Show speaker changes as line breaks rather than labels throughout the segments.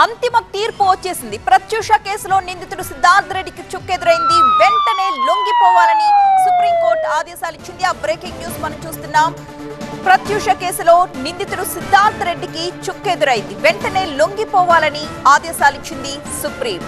అంతిమ తీర్పు వచ్చేసింది. ప్రత్యూష కేసులో నిందితుడు సిద్ధార్థ్ రెడ్డికి చుక్కెదురైంది. వెంటనే లొంగిపోవాలని సుప్రీంకోర్టు ఆదేశాలు ఇచ్చింది. ఆ బ్రేకింగ్ న్యూస్ మనం చూస్తున్నాం. ప్రత్యూష కేసులో నిందితుడు సిద్ధార్థ్ రెడ్డికి చుక్కెదురైంది. వెంటనే లొంగిపోవాలని ఆదేశాలు ఇచ్చింది సుప్రీం.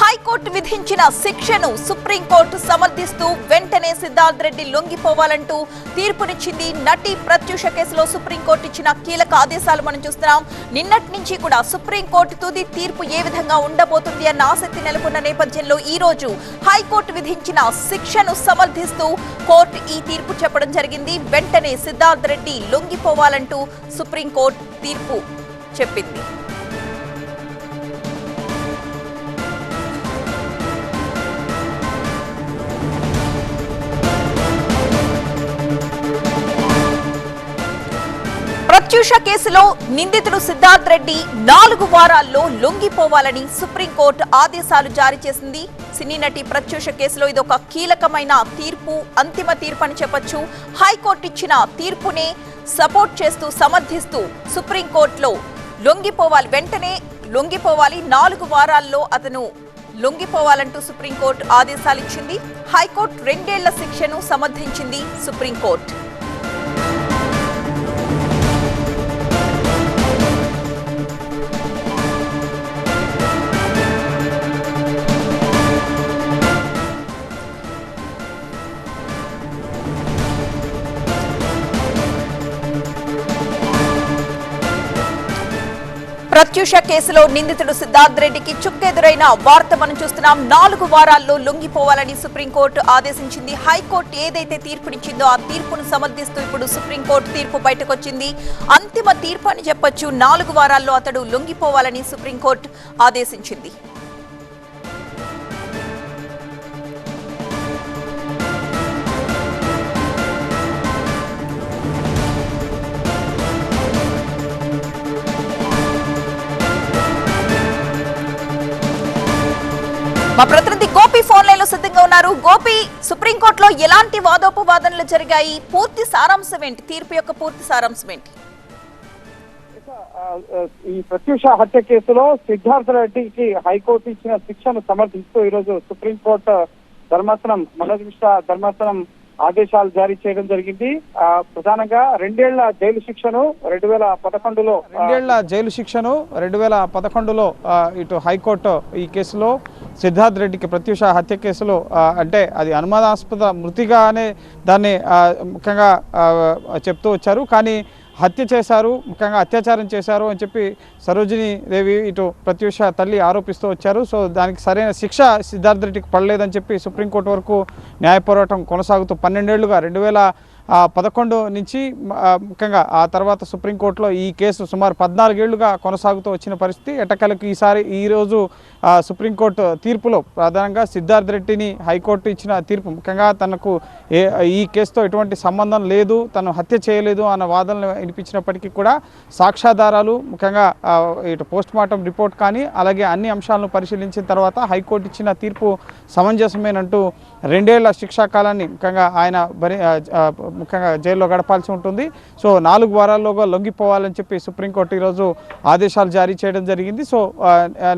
హైకోర్టు విధించిన శిక్షను సుప్రీంకోర్టు సమర్థిస్తూ వెంటనే సిద్ధార్థ్ రెడ్డి లొంగిపోవాలంటూ తీర్పునిచ్చింది. నటి ప్రత్యూష కేసులో సుప్రీంకోర్టు ఇచ్చిన కీలక ఆదేశాలు మనం చూస్తున్నాం. నిన్నటి నుంచి కూడా సుప్రీంకోర్టు తుది తీర్పు ఏ విధంగా ఉండబోతుంది అన్న ఆసక్తి నెలకొన్న నేపథ్యంలో ఈ రోజు హైకోర్టు విధించిన శిక్షను సమర్థిస్తూ కోర్టు ఈ తీర్పు చెప్పడం జరిగింది. వెంటనే సిద్ధార్థ్ రెడ్డి లొంగిపోవాలంటూ సుప్రీంకోర్టు తీర్పు చెప్పింది. ప్రత్యూష కేసులో నిందితుడు సిద్ధార్థ్ రెడ్డి 4 వారాల్లో లొంగిపోవాలని సుప్రీంకోర్టు ఆదేశాలు జారీ చేసింది. సినీ నటి ప్రత్యూష కేసులో ఇదొక కీలకమైన తీర్పు, అంతిమ తీర్పు అని చెప్పొచ్చు. హైకోర్టు ఇచ్చిన తీర్పునే సపోర్ట్ చేస్తూ సమర్థిస్తూ సుప్రీంకోర్టులో లొంగిపోవాలి, వెంటనే లొంగిపోవాలి, 4 వారాల్లో అతను లొంగిపోవాలంటూ సుప్రీంకోర్టు ఆదేశాలు ఇచ్చింది. హైకోర్టు 2 ఏళ్ల శిక్షను సమర్థించింది సుప్రీంకోర్టు. ప్రత్యూష కేసులో నిందితుడు సిద్ధార్థ్ రెడ్డికి చుక్కెదురైన వార్త మనం చూస్తున్నాం. 4 వారాల్లో లొంగిపోవాలని సుప్రీంకోర్టు ఆదేశించింది. హైకోర్టు ఏదైతే తీర్పునిచ్చిందో ఆ తీర్పును సమర్థిస్తూ ఇప్పుడు సుప్రీంకోర్టు తీర్పు బయటకొచ్చింది. అంతిమ తీర్పు అని చెప్పొచ్చు. 4 వారాల్లో అతడు లొంగిపోవాలని సుప్రీంకోర్టు ఆదేశించింది. మా ప్రతినిధి గోపి ఫోన్ లైన్ లో సిద్ధంగా ఉన్నారు. గోపి, సుప్రీంకోర్టులో ఎలాంటి వాదోపవాదనలు జరిగాయి? పూర్తి సారాంశం ఏంటి? తీర్పు యొక్క పూర్తి సారాంశం ఏంటి?
ఈ ప్రత్యూష హత్య కేసులో సిద్ధార్థ్ రెడ్డికి హైకోర్టు ఇచ్చిన శిక్షను సమర్థిస్తూ ఈరోజు సుప్రీంకోర్టు ధర్మాసనం, మనోజ్ మిశ్రా ధర్మాసనం ఆదేశాలు జారీ చేయడం జరిగింది. ప్రధానంగా 2 ఏళ్ల జైలు శిక్షను 2011లో
2 ఏళ్ల జైలు శిక్షను 2011లో ఇటు హైకోర్టు ఈ కేసులో సిద్ధార్థ్ రెడ్డికి ప్రత్యూష హత్య కేసులో అంటే అది అనుమానాస్పద మృతిగానే దాన్ని ముఖ్యంగా చెప్తూ వచ్చారు. కానీ హత్య చేశారు, ముఖ్యంగా అత్యాచారం చేశారు అని చెప్పి సరోజిని దేవి ఇటు ప్రత్యూష తల్లి ఆరోపిస్తూ వచ్చారు. సో దానికి సరైన శిక్ష సిద్ధార్థ్ రెడ్డికి పడలేదని చెప్పి సుప్రీంకోర్టు వరకు న్యాయ పోరాటం కొనసాగుతూ 12 ఏళ్లుగా 2011 నుంచి ముఖ్యంగా ఆ తర్వాత సుప్రీంకోర్టులో ఈ కేసు సుమారు 14 ఏళ్లుగా కొనసాగుతూ వచ్చిన పరిస్థితి. ఎట్టకేలకు ఈరోజు సుప్రీంకోర్టు తీర్పులో ప్రధానంగా సిద్ధార్థ్ రెడ్డిని హైకోర్టు ఇచ్చిన తీర్పు ముఖ్యంగా తనకు ఈ కేసుతో ఎటువంటి సంబంధం లేదు, తను హత్య చేయలేదు అన్న వాదనలు వినిపించినప్పటికీ కూడా సాక్ష్యాధారాలు ముఖ్యంగా ఇటు పోస్ట్ మార్టం రిపోర్ట్ కానీ అలాగే అన్ని అంశాలను పరిశీలించిన తర్వాత హైకోర్టు ఇచ్చిన తీర్పు సమంజసమేనంటూ 2 ఏళ్ల శిక్షా కాలాన్ని ముఖ్యంగా ఆయన ముఖ్యంగా జైల్లో గడపాల్సి ఉంటుంది. సో 4 వారాల్లోగా లొంగిపోవాలని చెప్పి సుప్రీంకోర్టు ఈరోజు ఆదేశాలు జారీ చేయడం జరిగింది. సో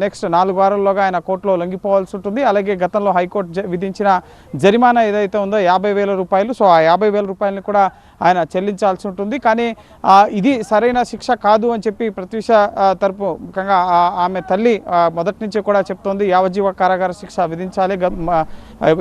నెక్స్ట్ 4 వారాల్లోగా ఆయన కోర్టులో లొంగిపోవాల్సి ఉంటుంది. అలాగే గతంలో హైకోర్టు విధించిన జరిమానా ఏదైతే ఉందో 50,000 రూపాయలు, సో ఆ 50,000 రూపాయలని కూడా ఆయన చెల్లించాల్సి ఉంటుంది. కానీ ఇది సరైన శిక్ష కాదు అని చెప్పి ప్రత్యూష తరపు ముఖ్యంగా ఆమె తల్లి మొదటి నుంచి కూడా చెప్తోంది యావజ్జీవ కారాగార శిక్ష విధించాలి,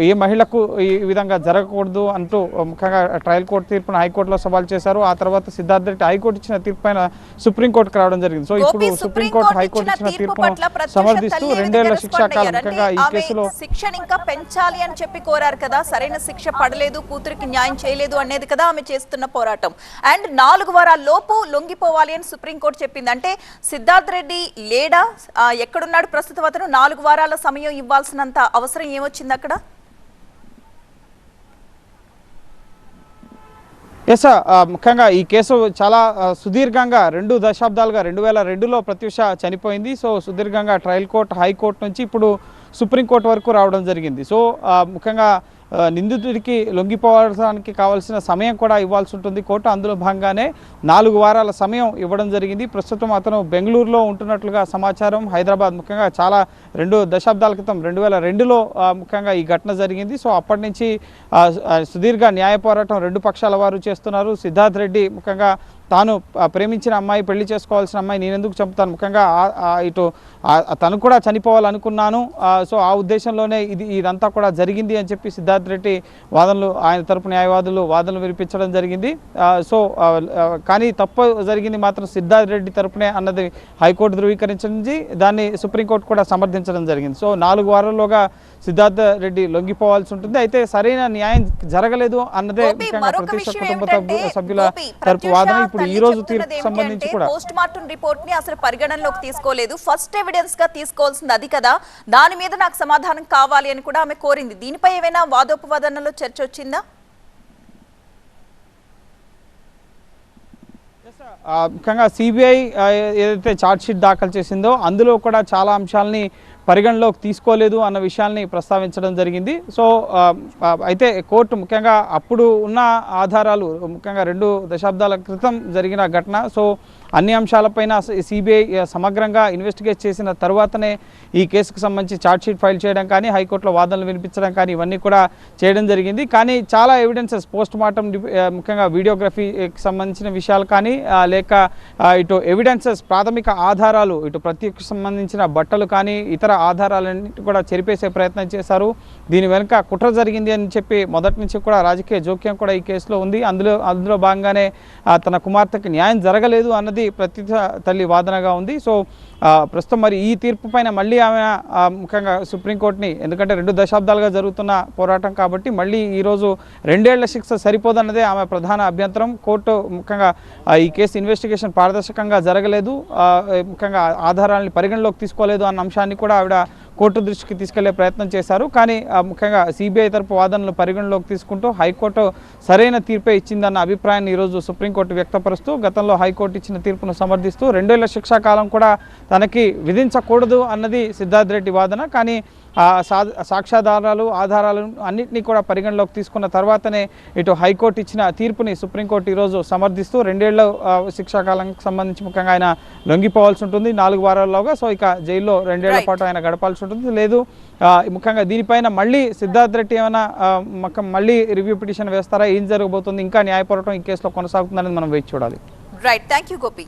ఏ మహిళకు ఈ విధంగా జరగకూడదు అంటూ ముఖ్యంగా ట్రయల్ కోర్టు తీర్పును హైకోర్టులో సవాల్ చేశారు. ఆ తర్వాత సిద్ధార్థ్ రెడ్డి హైకోర్టు ఇచ్చిన తీర్పు పైన సుప్రీంకోర్టుకు రావడం జరిగింది. సో ఇప్పుడు సుప్రీంకోర్టు హైకోర్టు ఇచ్చిన తీర్పును సమర్థిస్తూ 2 ఏళ్ల శిక్షా కాలం ముఖ్యంగా ఈ కేసులో
శిక్షను ఇంకా పెంచాలి అని చెప్పి కోరారు కదా. సరైన శిక్ష పడలేదు, కూతురికి న్యాయం చేయలేదు అనేది కదా ఆమె చేస్తున్న పోరాటం. అండ్ 4 వారాల లోపు లొంగిపోవాలి అని సుప్రీంకోర్టు చెప్పింది. అంటే సిద్ధార్థ్ రెడ్డి లేడా, ఎక్కడున్నాడు ప్రస్తుతం? అతను 4 వారాల సమయం ఇవ్వాల్సినంత అవసరం ఏమొచ్చింది అక్కడ?
ఎస్, ముఖ్యంగా ఈ కేసు చాలా సుదీర్ఘంగా 2 దశాబ్దాలుగా 2002లో ప్రత్యూష చనిపోయింది. సో సుదీర్ఘంగా ట్రయల్ కోర్టు, హైకోర్టు నుంచి ఇప్పుడు సుప్రీంకోర్టు వరకు రావడం జరిగింది. సో ముఖ్యంగా నిందితుడికి లొంగిపోవడానికి కావాల్సిన సమయం కూడా ఇవ్వాల్సి ఉంటుంది కోర్టు. అందులో భాగంగానే 4 వారాల సమయం ఇవ్వడం జరిగింది. ప్రస్తుతం అతను బెంగళూరులో ఉంటున్నట్లుగా సమాచారం. హైదరాబాద్ ముఖ్యంగా చాలా 2 దశాబ్దాల క్రితం 2002లో ముఖ్యంగా ఈ ఘటన జరిగింది. సో అప్పటి నుంచి సుదీర్ఘ న్యాయ పోరాటం 2 పక్షాల వారు చేస్తున్నారు. సిద్ధార్థ్ రెడ్డి ముఖ్యంగా తాను ప్రేమించిన అమ్మాయి, పెళ్లి చేసుకోవాల్సిన అమ్మాయి నేనెందుకు చంపుతాను, ముఖ్యంగా ఇటు తను కూడా చనిపోవాలనుకున్నాను, సో ఆ ఉద్దేశంలోనే ఇదంతా కూడా జరిగింది అని చెప్పి సిద్ధార్థ్ రెడ్డి వాదనలు, ఆయన తరపు న్యాయవాదులు వాదనలు వినిపించడం జరిగింది. సో కానీ తప్పు జరిగింది మాత్రం సిద్ధార్థ్ రెడ్డి తరపునే అన్నది హైకోర్టు ధృవీకరించింది. దాన్ని సుప్రీంకోర్టు కూడా సమర్థించడం జరిగింది. సో 4 వారాల్లోగా సిద్ధార్థ రెడ్డి లొంగిపోవాల్సి ఉంటుంది. అయితే సరైన న్యాయం జరగలేదు అన్నదే ముఖ్యంగా ప్రతిష్ట కుటుంబ సభ్యుల తరపు వాదన. ఇప్పుడు ఈ రోజు తీర్పుకు సంబంధించి కూడా
పోస్ట్ మార్టం రిపోర్ట్ ని అసలు పరిగణనలోకి తీసుకోలేదు, ఫస్ట్ ఎవిడెన్స్ గా తీసుకోవాల్సింది అది కదా, దాని మీద నాకు సమాధానం కావాలి అని కూడా ఆమె కోరింది. దీనిపై ఏమైనా వాదోపవాదనలో చర్చ వచ్చిందా?
ముఖ్యంగా సిబిఐ ఏదైతే ఛార్జ్షీట్ దాఖలు చేసిందో అందులో కూడా చాలా అంశాలని పరిగణలోకి తీసుకోలేదు అన్న విషయాల్ని ప్రస్తావించడం జరిగింది. సో అయితే కోర్టు ముఖ్యంగా అప్పుడు ఉన్న ఆధారాలు, ముఖ్యంగా 2 దశాబ్దాల క్రితం జరిగిన ఘటన, సో అన్ని అంశాలపైన సిబిఐ సమగ్రంగా ఇన్వెస్టిగేట్ చేసిన తర్వాతనే ఈ కేసుకు సంబంధించి ఛార్జ్షీట్ ఫైల్ చేయడం కానీ, హైకోర్టులో వాదనలు వినిపించడం కానీ ఇవన్నీ కూడా చేయడం జరిగింది. కానీ చాలా ఎవిడెన్సెస్, పోస్ట్ మార్టం ముఖ్యంగా వీడియోగ్రఫీకి సంబంధించిన విషయాలు కానీ, లేక ఇటు ఎవిడెన్సెస్ ప్రాథమిక ఆధారాలు, ఇటు ప్రత్యక్ష సంబంధించిన బట్టలు కానీ ఇతర ఆధారాలన్నింటి కూడా చెరిపేసే ప్రయత్నం చేశారు. దీని వెనుక కుట్ర జరిగింది అని చెప్పి మొదటి నుంచి కూడా రాజకీయ జోక్యం కూడా ఈ కేసులో ఉంది. అందులో భాగంగానే తన కుమార్తెకి న్యాయం జరగలేదు అన్నది ప్రతి తల్లి వాదనగా ఉంది. సో ప్రస్తుతం మరి ఈ తీర్పు పైన మళ్ళీ ఆమె ముఖ్యంగా సుప్రీంకోర్టుని, ఎందుకంటే 2 దశాబ్దాలుగా జరుగుతున్న పోరాటం కాబట్టి మళ్ళీ ఈరోజు 2 ఏళ్ల శిక్ష సరిపోదన్నదే ఆమె ప్రధాన అభ్యంతరం. కోర్టు ముఖ్యంగా ఈ కేసు ఇన్వెస్టిగేషన్ పారదర్శకంగా జరగలేదు, ముఖ్యంగా ఆధారాలను పరిగణలోకి తీసుకోలేదు అన్న అంశాన్ని కూడా ఆవిడ కోర్టు దృష్టికి తీసుకెళ్లే ప్రయత్నం చేశారు. కానీ ముఖ్యంగా సిబిఐ తరపు వాదనలు పరిగణలోకి తీసుకుంటూ హైకోర్టు సరైన తీర్పే ఇచ్చిందన్న అభిప్రాయాన్ని ఈరోజు సుప్రీంకోర్టు వ్యక్తపరుస్తూ, గతంలో హైకోర్టు ఇచ్చిన తీర్పును సమర్థిస్తూ 2 ఏళ్ల శిక్షాకాలం కూడా తనకి విధించకూడదు అన్నది సిద్ధార్థ్ రెడ్డి వాదన. కానీ సాక్ష్యాధారాలు, ఆధారాలు అన్నింటినీ కూడా పరిగణలోకి తీసుకున్న తర్వాతనే ఇటు హైకోర్టు ఇచ్చిన తీర్పుని సుప్రీంకోర్టు ఈరోజు సమర్థిస్తూ 2 ఏళ్ల శిక్షాకాలానికి సంబంధించి ముఖ్యంగా ఆయన లొంగిపోవాల్సి ఉంటుంది 4 వారాల్లోగా. సో ఇక జైల్లో 2 ఏళ్ల పాటు ఆయన గడపాల్సి ఉంటుంది. లేదు ముఖ్యంగా దీనిపైన మళ్ళీ సిద్ధార్థ్ రెడ్డి ఏమైనా మళ్ళీ రివ్యూ పిటిషన్ వేస్తారా, ఏం జరగబోతుంది, ఇంకా న్యాయ పోరాటం ఈ కేసులో కొనసాగుతుందనేది మనం వేచి చూడాలి.
Right, thank you Gopi.